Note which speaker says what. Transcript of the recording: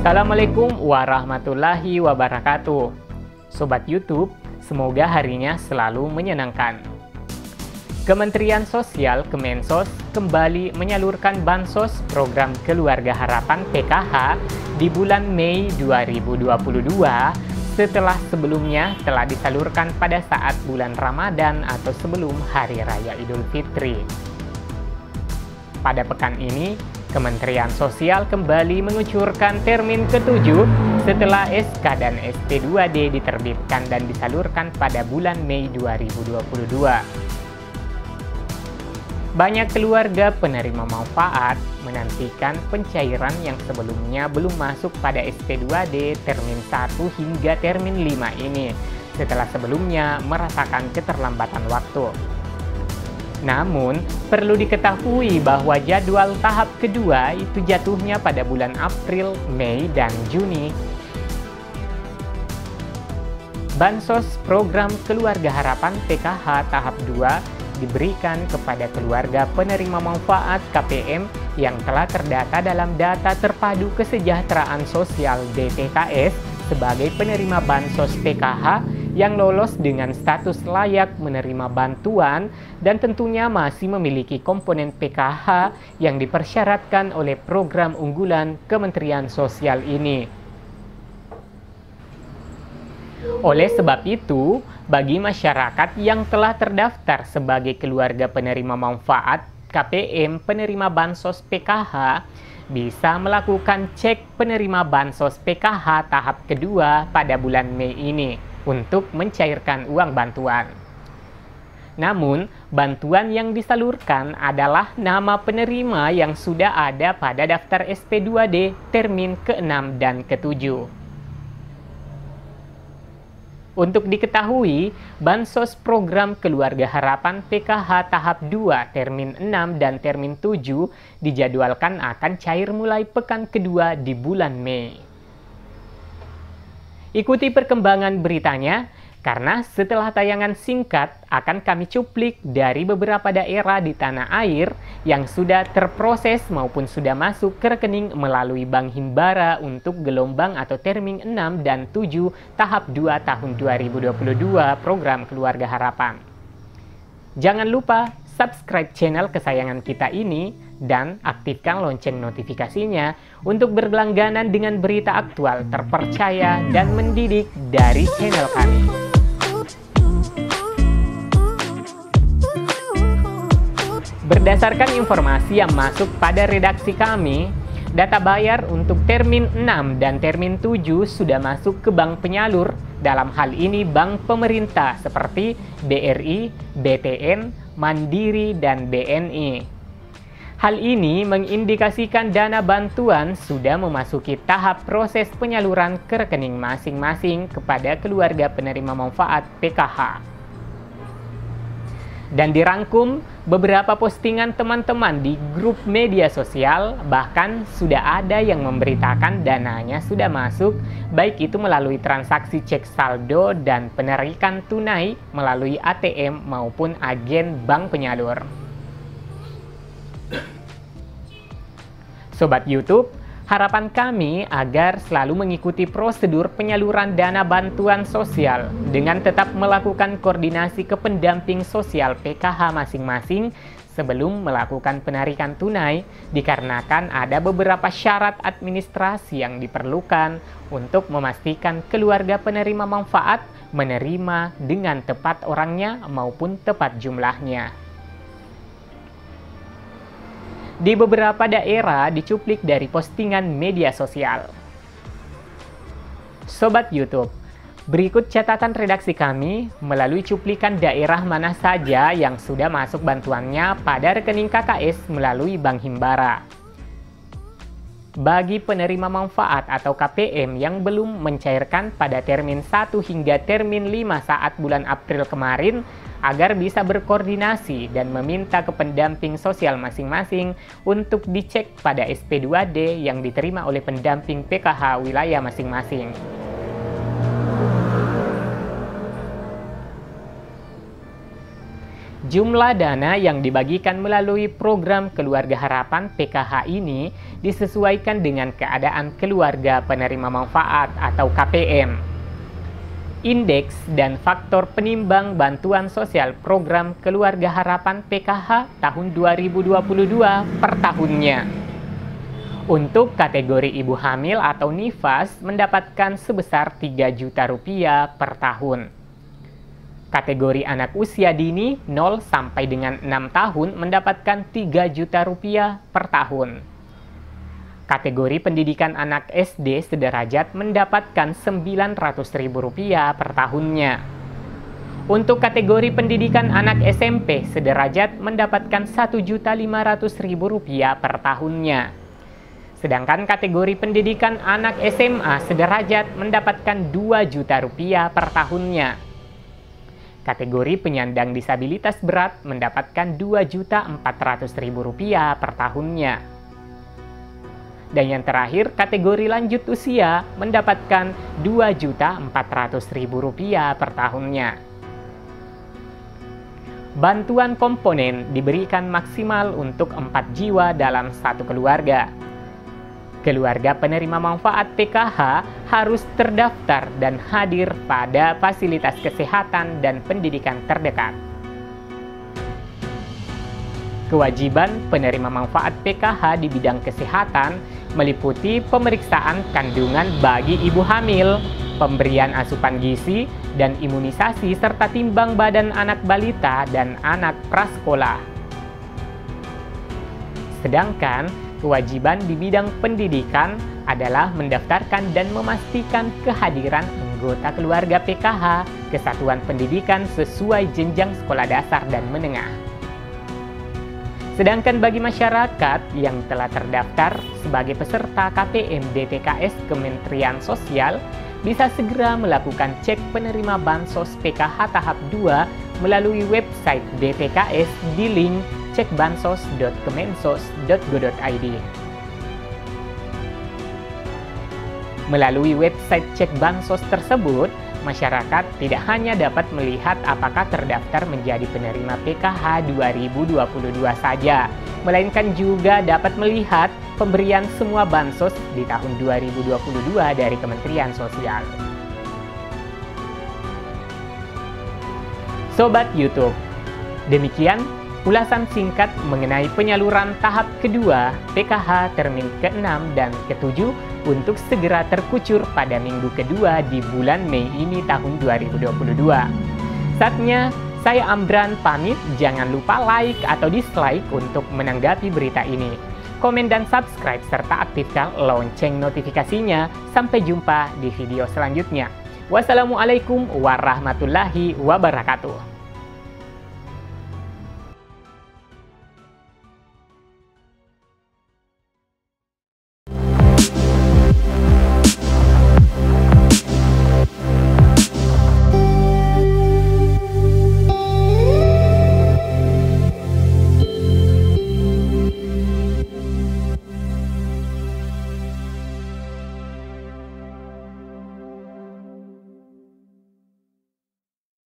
Speaker 1: Assalamualaikum warahmatullahi wabarakatuh. Sobat YouTube, semoga harinya selalu menyenangkan. Kementerian Sosial Kemensos kembali menyalurkan bansos program Keluarga Harapan PKH di bulan Mei 2022 setelah sebelumnya telah disalurkan pada saat bulan Ramadan atau sebelum Hari Raya Idul Fitri. Pada pekan ini, Kementerian Sosial kembali mengucurkan termin ke-7 setelah SK dan SP2D diterbitkan dan disalurkan pada bulan Mei 2022. Banyak keluarga penerima manfaat menantikan pencairan yang sebelumnya belum masuk pada SP2D termin 1 hingga termin 5 ini, setelah sebelumnya merasakan keterlambatan waktu. Namun, perlu diketahui bahwa jadwal tahap kedua itu jatuhnya pada bulan April, Mei, dan Juni. Bansos program Keluarga Harapan PKH tahap 2 diberikan kepada keluarga penerima manfaat KPM yang telah terdata dalam Data Terpadu Kesejahteraan Sosial DTKS sebagai penerima bansos PKH yang lolos dengan status layak menerima bantuan dan tentunya masih memiliki komponen PKH yang dipersyaratkan oleh program unggulan Kementerian Sosial ini. Oleh sebab itu, bagi masyarakat yang telah terdaftar sebagai keluarga penerima manfaat KPM penerima bansos PKH bisa melakukan cek penerima bansos PKH tahap kedua pada bulan Mei ini untuk mencairkan uang bantuan. Namun, bantuan yang disalurkan adalah nama penerima yang sudah ada pada daftar SP2D termin ke-6 dan ke-7. Untuk diketahui, bansos program Keluarga Harapan PKH tahap 2 termin 6 dan termin 7 dijadwalkan akan cair mulai pekan kedua di bulan Mei. Ikuti perkembangan beritanya, karena setelah tayangan singkat akan kami cuplik dari beberapa daerah di tanah air yang sudah terproses maupun sudah masuk ke rekening melalui Bank Himbara untuk gelombang atau termin 6 dan 7 tahap 2 tahun 2022 program Keluarga Harapan. Jangan lupa subscribe channel kesayangan kita ini dan aktifkan lonceng notifikasinya untuk berlangganan dengan berita aktual, terpercaya, dan mendidik dari channel kami. Berdasarkan informasi yang masuk pada redaksi kami, data bayar untuk termin 6 dan termin 7 sudah masuk ke bank penyalur, dalam hal ini bank pemerintah seperti BRI, BTN, Mandiri, dan BNI. Hal ini mengindikasikan dana bantuan sudah memasuki tahap proses penyaluran ke rekening masing-masing kepada keluarga penerima manfaat PKH. Dan dirangkum beberapa postingan teman-teman di grup media sosial, bahkan sudah ada yang memberitakan dananya sudah masuk, baik itu melalui transaksi cek saldo dan penarikan tunai melalui ATM maupun agen bank penyalur. Sobat YouTube, harapan kami agar selalu mengikuti prosedur penyaluran dana bantuan sosial dengan tetap melakukan koordinasi ke pendamping sosial PKH masing-masing sebelum melakukan penarikan tunai, dikarenakan ada beberapa syarat administrasi yang diperlukan untuk memastikan keluarga penerima manfaat menerima dengan tepat orangnya maupun tepat jumlahnya. Di beberapa daerah dicuplik dari postingan media sosial. Sobat YouTube, berikut catatan redaksi kami melalui cuplikan daerah mana saja yang sudah masuk bantuannya pada rekening KKS melalui Bank Himbara. Bagi penerima manfaat atau KPM yang belum mencairkan pada termin 1 hingga termin 5 saat bulan April kemarin, agar bisa berkoordinasi dan meminta ke pendamping sosial masing-masing untuk dicek pada SP2D yang diterima oleh pendamping PKH wilayah masing-masing. Jumlah dana yang dibagikan melalui program Keluarga Harapan PKH ini disesuaikan dengan keadaan keluarga penerima manfaat atau KPM. Indeks dan faktor penimbang bantuan sosial program Keluarga Harapan PKH tahun 2022 per tahunnya. Untuk kategori ibu hamil atau nifas mendapatkan sebesar Rp3 juta per tahun. Kategori anak usia dini 0 sampai dengan 6 tahun mendapatkan Rp3 juta per tahun. Kategori pendidikan anak SD sederajat mendapatkan Rp900.000 per tahunnya. Untuk kategori pendidikan anak SMP sederajat mendapatkan Rp1.500.000 per tahunnya. Sedangkan kategori pendidikan anak SMA sederajat mendapatkan Rp2 juta per tahunnya. Kategori penyandang disabilitas berat mendapatkan Rp2.400.000 per tahunnya. Dan yang terakhir, kategori lanjut usia mendapatkan Rp2.400.000 per tahunnya. Bantuan komponen diberikan maksimal untuk 4 jiwa dalam satu keluarga. Keluarga penerima manfaat PKH harus terdaftar dan hadir pada fasilitas kesehatan dan pendidikan terdekat. Kewajiban penerima manfaat PKH di bidang kesehatan meliputi pemeriksaan kandungan bagi ibu hamil, pemberian asupan gizi dan imunisasi serta timbang badan anak balita dan anak prasekolah. Sedangkan kewajiban di bidang pendidikan adalah mendaftarkan dan memastikan kehadiran anggota keluarga PKH ke satuan pendidikan sesuai jenjang sekolah dasar dan menengah. Sedangkan bagi masyarakat yang telah terdaftar sebagai peserta KPM BPKS Kementerian Sosial, bisa segera melakukan cek penerima Bansos PKH tahap 2 melalui website BPKS di link cekbansos.kemensos.go.id. Melalui website Cek Bansos tersebut, masyarakat tidak hanya dapat melihat apakah terdaftar menjadi penerima PKH 2022 saja, melainkan juga dapat melihat pemberian semua bansos di tahun 2022 dari Kementerian Sosial. Sobat YouTube, demikian ulasan singkat mengenai penyaluran tahap kedua PKH termin ke-6 dan ke-7 untuk segera terkucur pada minggu kedua di bulan Mei ini tahun 2022. Saatnya saya Amran pamit, jangan lupa like atau dislike untuk menanggapi berita ini. Komen dan subscribe serta aktifkan lonceng notifikasinya. Sampai jumpa di video selanjutnya. Wassalamualaikum warahmatullahi wabarakatuh.